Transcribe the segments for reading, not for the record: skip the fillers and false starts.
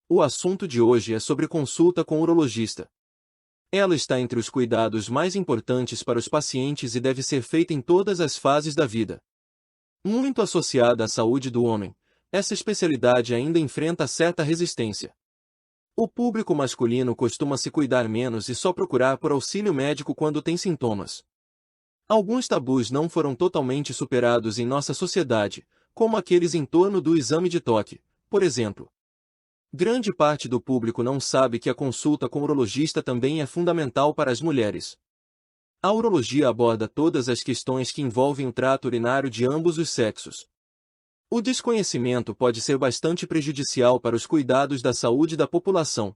O assunto de hoje é sobre consulta com urologista. Ela está entre os cuidados mais importantes para os pacientes e deve ser feita em todas as fases da vida. Muito associada à saúde do homem, essa especialidade ainda enfrenta certa resistência. O público masculino costuma se cuidar menos e só procurar por auxílio médico quando tem sintomas. Alguns tabus não foram totalmente superados em nossa sociedade, como aqueles em torno do exame de toque, por exemplo. Grande parte do público não sabe que a consulta com urologista também é fundamental para as mulheres. A urologia aborda todas as questões que envolvem o trato urinário de ambos os sexos. O desconhecimento pode ser bastante prejudicial para os cuidados da saúde da população.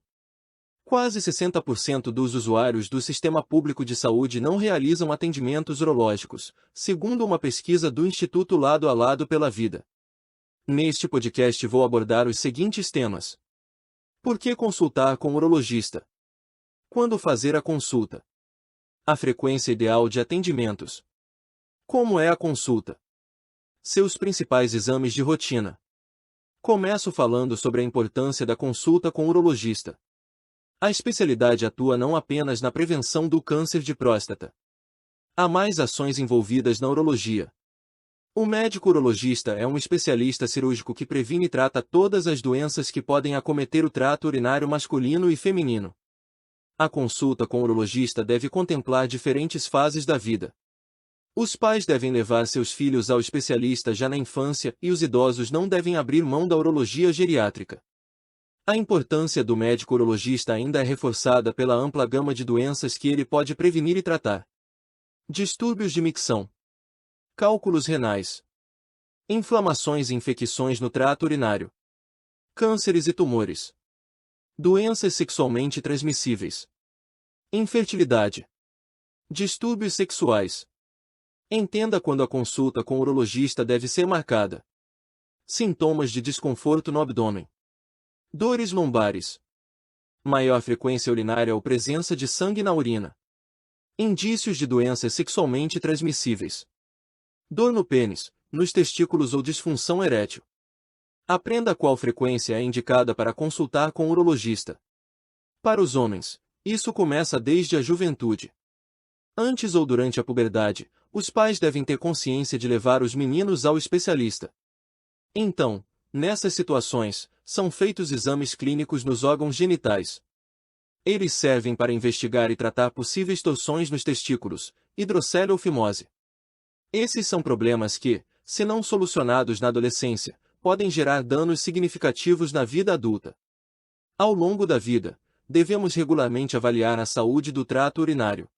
Quase 60% dos usuários do Sistema Público de Saúde não realizam atendimentos urológicos, segundo uma pesquisa do Instituto Lado a Lado pela Vida. Neste podcast vou abordar os seguintes temas. Por que consultar com urologista? Quando fazer a consulta? A frequência ideal de atendimentos. Como é a consulta? Seus principais exames de rotina. Começo falando sobre a importância da consulta com urologista. A especialidade atua não apenas na prevenção do câncer de próstata. Há mais ações envolvidas na urologia. O médico urologista é um especialista cirúrgico que previne e trata todas as doenças que podem acometer o trato urinário masculino e feminino. A consulta com o urologista deve contemplar diferentes fases da vida. Os pais devem levar seus filhos ao especialista já na infância e os idosos não devem abrir mão da urologia geriátrica. A importância do médico urologista ainda é reforçada pela ampla gama de doenças que ele pode prevenir e tratar. Distúrbios de micção. Cálculos renais. Inflamações e infecções no trato urinário. Cânceres e tumores. Doenças sexualmente transmissíveis. Infertilidade. Distúrbios sexuais. Entenda quando a consulta com o urologista deve ser marcada. Sintomas de desconforto no abdômen. Dores lombares. Maior frequência urinária ou presença de sangue na urina. Indícios de doenças sexualmente transmissíveis. Dor no pênis, nos testículos ou disfunção erétil. Aprenda qual frequência é indicada para consultar com o urologista. Para os homens, isso começa desde a juventude. Antes ou durante a puberdade, os pais devem ter consciência de levar os meninos ao especialista. Então, nessas situações, são feitos exames clínicos nos órgãos genitais. Eles servem para investigar e tratar possíveis torções nos testículos, hidrocele ou fimose. Esses são problemas que, se não solucionados na adolescência, podem gerar danos significativos na vida adulta. Ao longo da vida, devemos regularmente avaliar a saúde do trato urinário.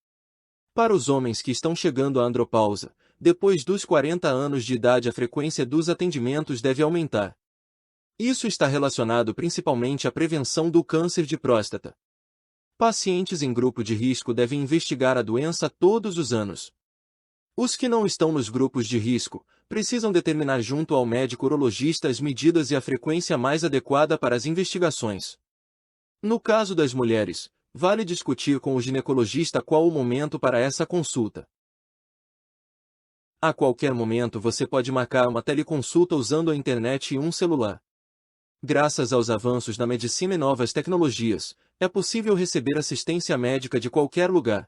Para os homens que estão chegando à andropausa, depois dos 40 anos de idade a frequência dos atendimentos deve aumentar. Isso está relacionado principalmente à prevenção do câncer de próstata. Pacientes em grupo de risco devem investigar a doença todos os anos. Os que não estão nos grupos de risco, precisam determinar junto ao médico urologista as medidas e a frequência mais adequada para as investigações. No caso das mulheres, vale discutir com o ginecologista qual o momento para essa consulta. A qualquer momento você pode marcar uma teleconsulta usando a internet e um celular. Graças aos avanços na medicina e novas tecnologias, é possível receber assistência médica de qualquer lugar.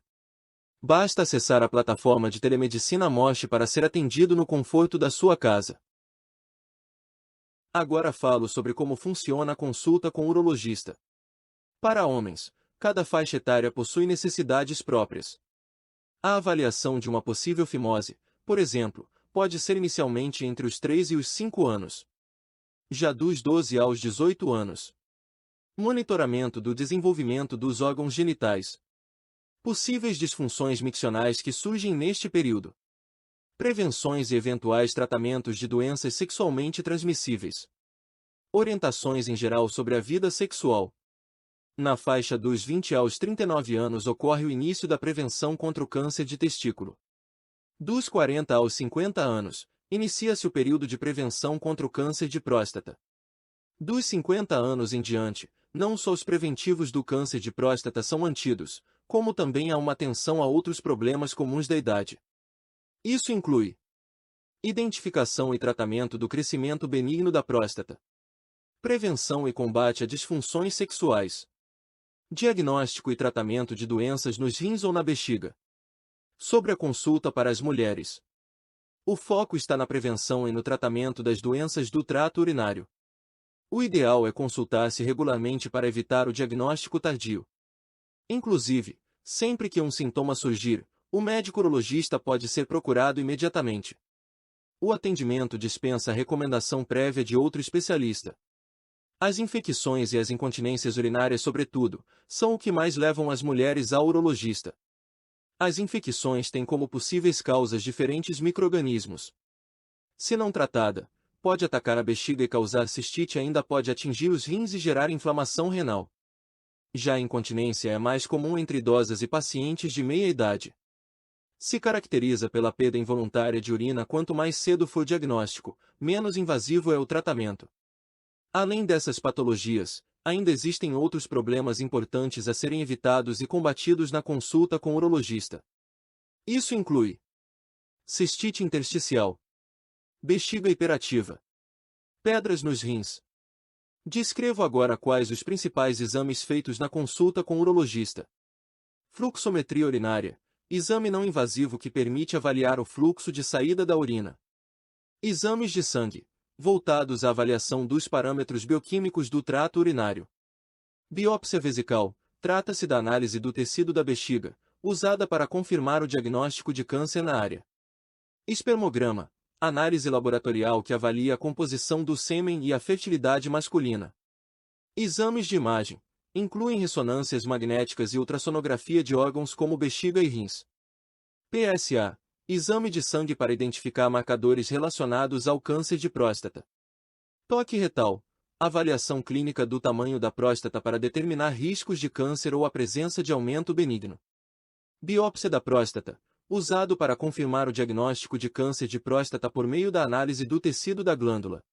Basta acessar a plataforma de telemedicina Moche para ser atendido no conforto da sua casa. Agora falo sobre como funciona a consulta com o urologista. Para homens, cada faixa etária possui necessidades próprias. A avaliação de uma possível fimose, por exemplo, pode ser inicialmente entre os 3 e os 5 anos. Já dos 12 aos 18 anos. Monitoramento do desenvolvimento dos órgãos genitais. Possíveis disfunções miccionais que surgem neste período. Prevenções e eventuais tratamentos de doenças sexualmente transmissíveis. Orientações em geral sobre a vida sexual. Na faixa dos 20 aos 39 anos ocorre o início da prevenção contra o câncer de testículo. Dos 40 aos 50 anos, inicia-se o período de prevenção contra o câncer de próstata. Dos 50 anos em diante, não só os preventivos do câncer de próstata são mantidos, como também há uma atenção a outros problemas comuns da idade. Isso inclui identificação e tratamento do crescimento benigno da próstata, Prevenção e combate a disfunções sexuais. Diagnóstico e tratamento de doenças nos rins ou na bexiga. Sobre a consulta para as mulheres. O foco está na prevenção e no tratamento das doenças do trato urinário. O ideal é consultar-se regularmente para evitar o diagnóstico tardio. Inclusive, sempre que um sintoma surgir, o médico urologista pode ser procurado imediatamente. O atendimento dispensa a recomendação prévia de outro especialista. As infecções e as incontinências urinárias, sobretudo, são o que mais levam as mulheres ao urologista. As infecções têm como possíveis causas diferentes micro-organismos. Se não tratada, pode atacar a bexiga e causar cistite, ainda pode atingir os rins e gerar inflamação renal. Já a incontinência é mais comum entre idosas e pacientes de meia idade. Se caracteriza pela perda involuntária de urina. Quanto mais cedo for o diagnóstico, menos invasivo é o tratamento. Além dessas patologias, ainda existem outros problemas importantes a serem evitados e combatidos na consulta com o urologista. Isso inclui cistite intersticial, bexiga hiperativa, pedras nos rins. Descrevo agora quais os principais exames feitos na consulta com o urologista. Fluxometria urinária, exame não invasivo que permite avaliar o fluxo de saída da urina. Exames de sangue, voltados à avaliação dos parâmetros bioquímicos do trato urinário. Biópsia vesical, trata-se da análise do tecido da bexiga, usada para confirmar o diagnóstico de câncer na área. Espermograma, análise laboratorial que avalia a composição do sêmen e a fertilidade masculina. Exames de imagem, incluem ressonâncias magnéticas e ultrassonografia de órgãos como bexiga e rins. PSA, exame de sangue para identificar marcadores relacionados ao câncer de próstata. Toque retal, avaliação clínica do tamanho da próstata para determinar riscos de câncer ou a presença de aumento benigno. Biópsia da próstata, usado para confirmar o diagnóstico de câncer de próstata por meio da análise do tecido da glândula.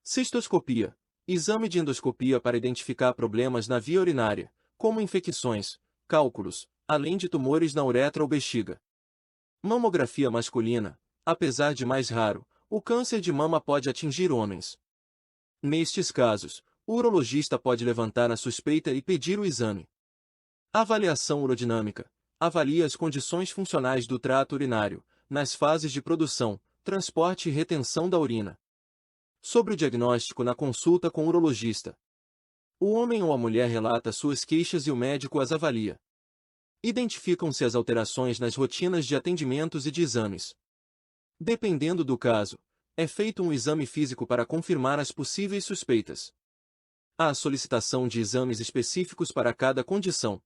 Cistoscopia, exame de endoscopia para identificar problemas na via urinária, como infecções, cálculos, além de tumores na uretra ou bexiga. Mamografia masculina, apesar de mais raro, o câncer de mama pode atingir homens. Nestes casos, o urologista pode levantar a suspeita e pedir o exame. Avaliação urodinâmica, avalia as condições funcionais do trato urinário, nas fases de produção, transporte e retenção da urina. Sobre o diagnóstico na consulta com o urologista. O homem ou a mulher relata suas queixas e o médico as avalia. Identificam-se as alterações nas rotinas de atendimentos e de exames. Dependendo do caso, é feito um exame físico para confirmar as possíveis suspeitas. Há a solicitação de exames específicos para cada condição.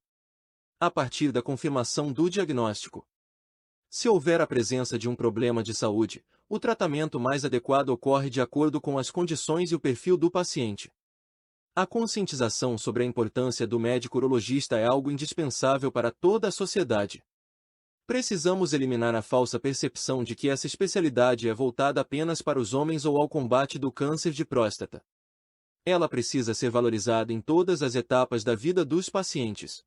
A partir da confirmação do diagnóstico. Se houver a presença de um problema de saúde, o tratamento mais adequado ocorre de acordo com as condições e o perfil do paciente. A conscientização sobre a importância do médico urologista é algo indispensável para toda a sociedade. Precisamos eliminar a falsa percepção de que essa especialidade é voltada apenas para os homens ou ao combate do câncer de próstata. Ela precisa ser valorizada em todas as etapas da vida dos pacientes.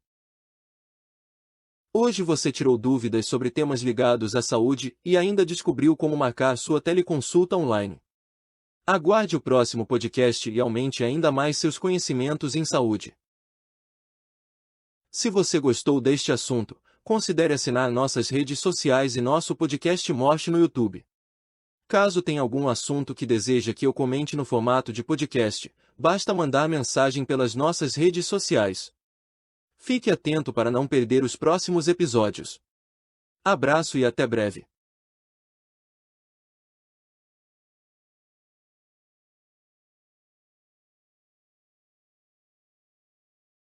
Hoje você tirou dúvidas sobre temas ligados à saúde e ainda descobriu como marcar sua teleconsulta online. Aguarde o próximo podcast e aumente ainda mais seus conhecimentos em saúde. Se você gostou deste assunto, considere assinar nossas redes sociais e nosso podcast Morte no YouTube. Caso tenha algum assunto que deseja que eu comente no formato de podcast, basta mandar mensagem pelas nossas redes sociais. Fique atento para não perder os próximos episódios. Abraço e até breve.